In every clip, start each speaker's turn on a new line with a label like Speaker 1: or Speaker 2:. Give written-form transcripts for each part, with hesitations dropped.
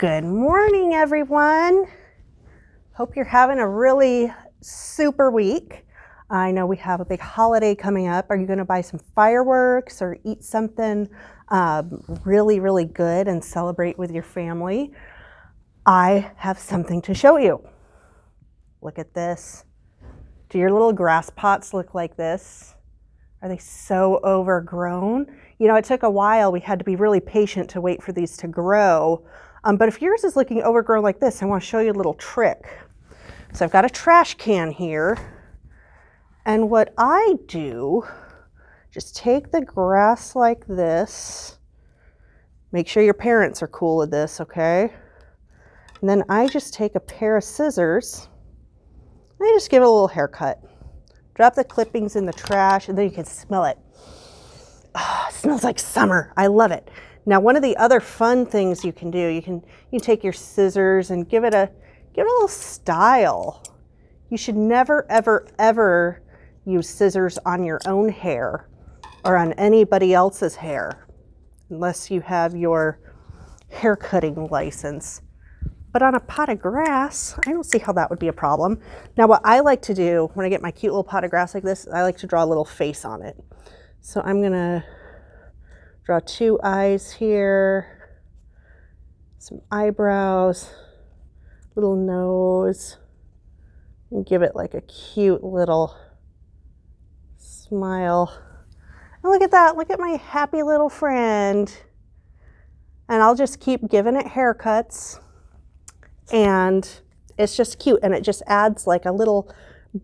Speaker 1: Good morning, everyone. Hope you're having a really super week. I know we have a big holiday coming up. Are you going to buy some fireworks or eat something really good and celebrate with your family? I have something to show you. Look at this. Do your little grass pots look like this? Are they so overgrown? You know, it took a while. We had to be really patient to wait for these to grow. But if yours is looking overgrown like this, I want to show you a little trick. So I've got a trash can here. And what I do, just take the grass like this. Make sure your parents are cool with this, okay? And then I just take a pair of scissors and I just give it a little haircut. Drop the clippings in the trash and then you can smell it. Oh, it smells like summer. I love it. Now, one of the other fun things you can do, you can take your scissors and give it a little style. You should never, ever use scissors on your own hair or on anybody else's hair unless you have your hair cutting license. But on a pot of grass, I don't see how that would be a problem. Now, what I like to do when I get my cute little pot of grass like this, I like to draw a little face on it. So I'm gonna draw two eyes here, some eyebrows, little nose, and give it like a cute little smile. And look at that, look at my happy little friend. And I'll just keep giving it haircuts. And it's just cute, and it just adds like a little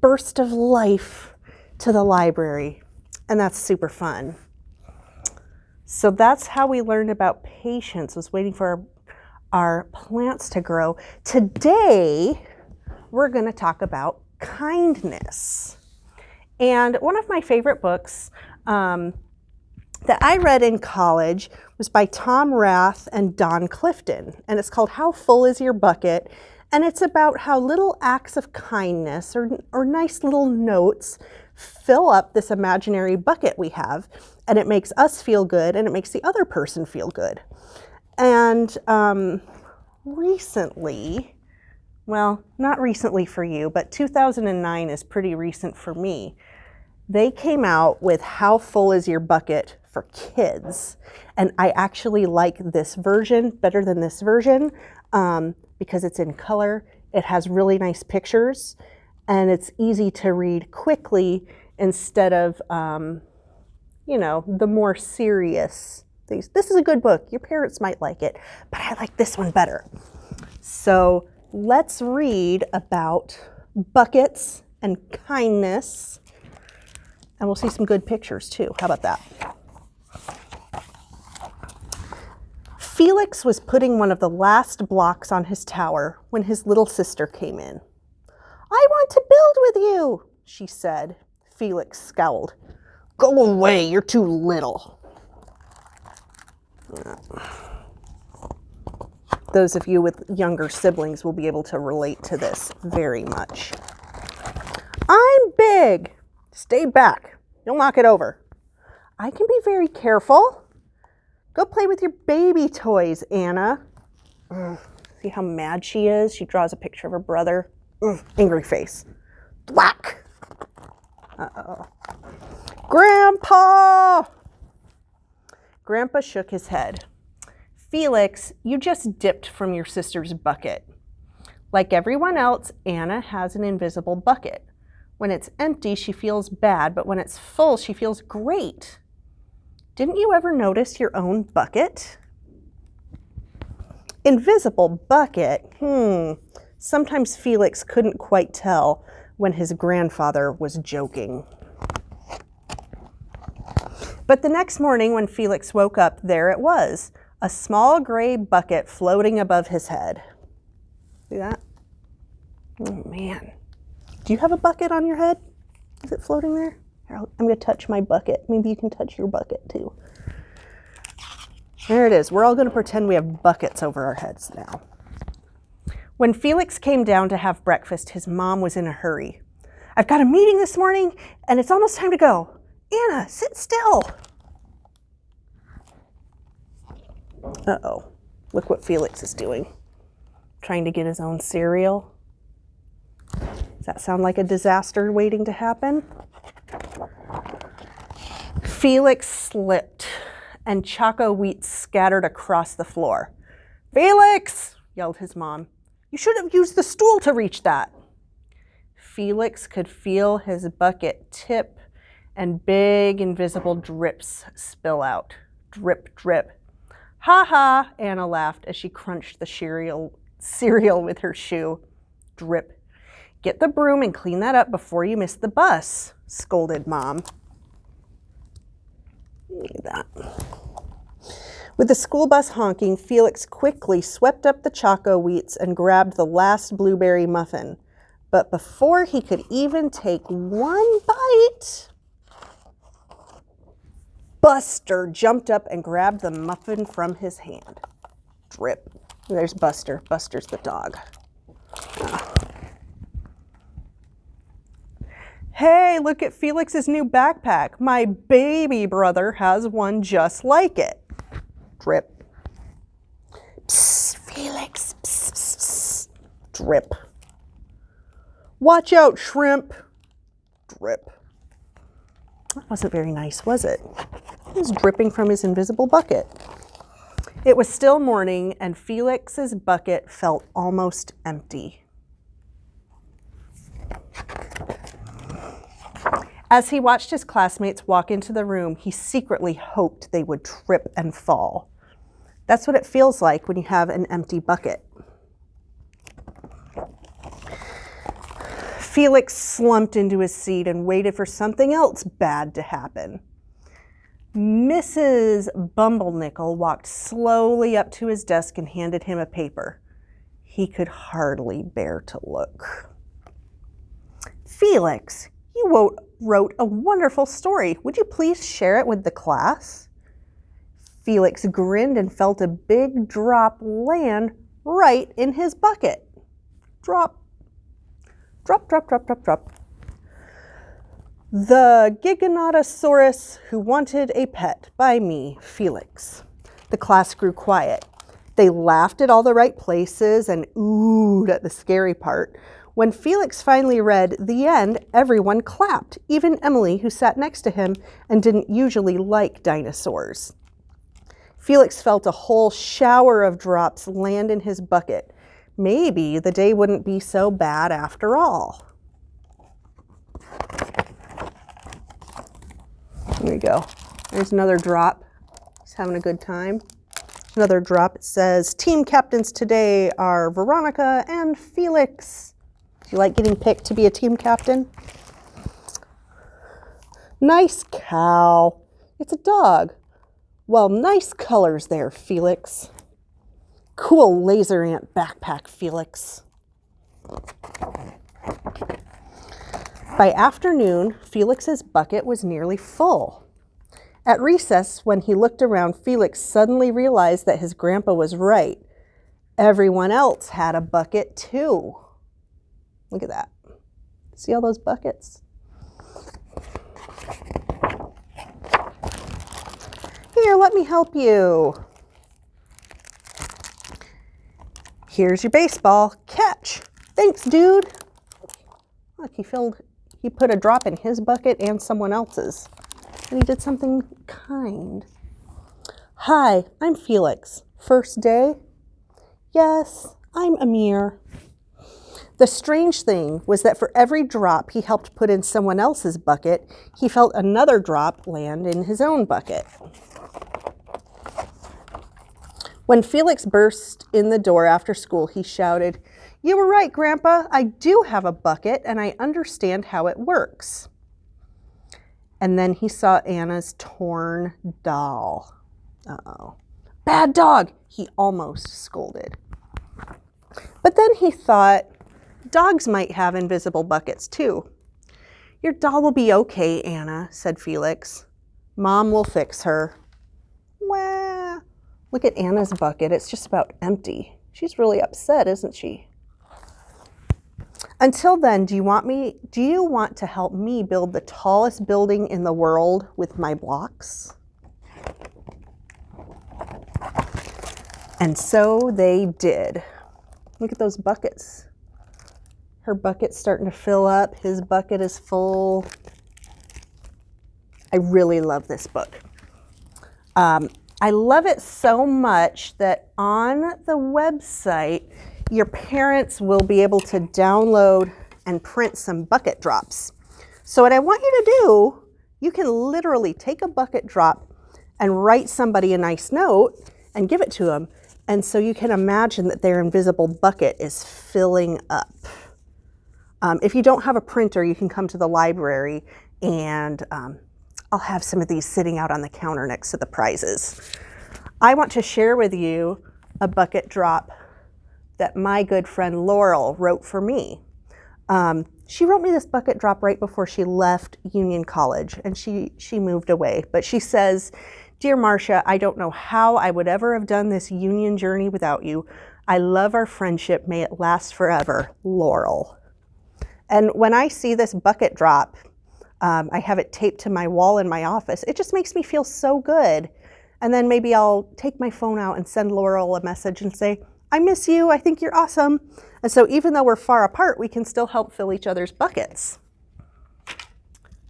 Speaker 1: burst of life to the library. And that's super fun. So that's how we learned about patience, was waiting for our plants to grow. Today, we're going to talk about kindness. And one of my favorite books that I read in college was by Tom Rath and Don Clifton. And it's called How Full Is Your Bucket? And it's about how little acts of kindness or nice little notes fill up this imaginary bucket we have, and it makes us feel good and it makes the other person feel good. And recently, well, not recently for you, but 2009 is pretty recent for me. They came out with How Full Is Your Bucket for kids. And I actually like this version better than this version because it's in color. It has really nice pictures. And it's easy to read quickly instead of, you know, the more serious things. This is a good book. Your parents might like it, but I like this one better. So let's read about buckets and kindness. And we'll see some good pictures too. How about that? Felix was putting one of the last blocks on his tower when his little sister came in. "I want to build with you," she said. Felix scowled. "Go away, you're too little." Those of you with younger siblings will be able to relate to this very much. "I'm big. Stay back. You'll knock it over." "I can be very careful." "Go play with your baby toys, Anna." See how mad she is? She draws a picture of her brother. Angry face. Thwack! Uh-oh. "Grandpa!" Grandpa shook his head. "Felix, you just dipped from your sister's bucket. Like everyone else, Anna has an invisible bucket. When it's empty, she feels bad, but when it's full, she feels great. Didn't you ever notice your own bucket?" Invisible bucket? Sometimes Felix couldn't quite tell when his grandfather was joking. But the next morning when Felix woke up, there it was, a small gray bucket floating above his head. See that? Oh man. Do you have a bucket on your head? Is it floating there? Here, I'm going to touch my bucket. Maybe you can touch your bucket too. There it is. We're all going to pretend we have buckets over our heads now. When Felix came down to have breakfast, his mom was in a hurry. "I've got a meeting this morning and it's almost time to go. Anna, sit still." Uh-oh. Look what Felix is doing. trying to get his own cereal. Does that sound like a disaster waiting to happen? Felix slipped, and Choco Wheats scattered across the floor. "Felix!" yelled his mom. "You should have used the stool to reach that." Felix could feel his bucket tip and big invisible drips spill out. Drip, drip. "Ha ha," Anna laughed as she crunched the cereal with her shoe. Drip. "Get the broom and clean that up before you miss the bus," scolded Mom. Look at that. With the school bus honking, Felix quickly swept up the Choco Wheats and grabbed the last blueberry muffin. But before he could even take one bite, Buster jumped up and grabbed the muffin from his hand. Drip. There's Buster. Buster's the dog. "Hey, look at Felix's new backpack. My baby brother has one just like it." Drip. "Psst, Felix. Psst, psst, psst." Drip. "Watch out, shrimp." Drip. That wasn't very nice, was it? It was dripping from his invisible bucket. It was still morning, and Felix's bucket felt almost empty. As he watched his classmates walk into the room, he secretly hoped they would trip and fall. That's what it feels like when you have an empty bucket. Felix slumped into his seat and waited for something else bad to happen. Mrs. Bumblenickel walked slowly up to his desk and handed him a paper. He could hardly bear to look. "Felix, you wrote a wonderful story. Would you please share it with the class?" Felix grinned and felt a big drop land right in his bucket. Drop. Drop, drop, drop, drop, drop. "The Giganotosaurus Who Wanted a Pet" by me, Felix. The class grew quiet. They laughed at all the right places and oohed at the scary part. When Felix finally read the end, everyone clapped, even Emily, who sat next to him and didn't usually like dinosaurs. Felix felt a whole shower of drops land in his bucket. Maybe the day wouldn't be so bad after all. There you go. There's another drop. He's having a good time. Another drop. It says, "Team captains today are Veronica and Felix." Do you like getting picked to be a team captain? "Nice cow." It's a dog. "Well, nice colors there, Felix." "Cool laser ant backpack, Felix." By afternoon, Felix's bucket was nearly full. At recess, when he looked around, Felix suddenly realized that his grandpa was right. Everyone else had a bucket too. Look at that. See all those buckets? "Here, let me help you. Here's your baseball. Catch." "Thanks, dude." Look, he put a drop in his bucket and someone else's. And he did something kind. "Hi, I'm Felix. First day?" "Yes, I'm Amir." The strange thing was that for every drop he helped put in someone else's bucket, he felt another drop land in his own bucket. When Felix burst in the door after school, he shouted, "You were right, Grandpa. I do have a bucket, and I understand how it works." And then he saw Anna's torn doll. Uh-oh. "Bad dog," he almost scolded. But then he thought, dogs might have invisible buckets too. "Your doll will be okay, Anna," said Felix. "Mom will fix her." Wah. Look at Anna's bucket. It's just about empty. She's really upset, isn't she? Until then, do you want to help me build the tallest building in the world with my blocks? And so they did. Look at those buckets. Her bucket's starting to fill up. His bucket is full. I really love this book. I love it so much that on the website, your parents will be able to download and print some bucket drops. So what I want you to do, you can literally take a bucket drop and write somebody a nice note and give it to them. And so you can imagine that their invisible bucket is filling up. If you don't have a printer, you can come to the library, and I'll have some of these sitting out on the counter next to the prizes. I want to share with you a bucket drop that my good friend Laurel wrote for me. She wrote me this bucket drop right before she left Union College, and she moved away. But she says, "Dear Marcia, I don't know how I would ever have done this Union journey without you. I love our friendship. May it last forever, Laurel." And when I see this bucket drop, I have it taped to my wall in my office. It just makes me feel so good. And then maybe I'll take my phone out and send Laurel a message and say, "I miss you. I think you're awesome." And so even though we're far apart, we can still help fill each other's buckets.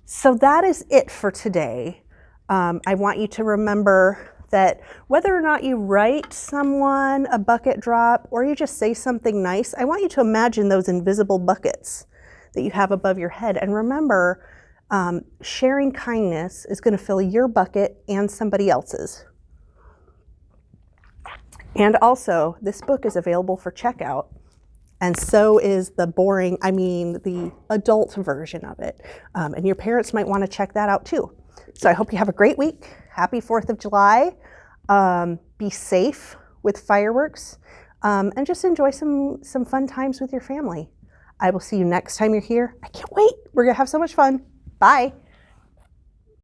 Speaker 1: So that is it for today. I want you to remember that whether or not you write someone a bucket drop or you just say something nice, I want you to imagine those invisible buckets that you have above your head. And remember, sharing kindness is going to fill your bucket and somebody else's. And also, this book is available for checkout, and so is the adult version of it. And your parents might want to check that out too. So I hope you have a great week. Happy 4th of July. Be safe with fireworks, and just enjoy some fun times with your family. I will see you next time you're here. I can't wait. We're going to have so much fun. Bye.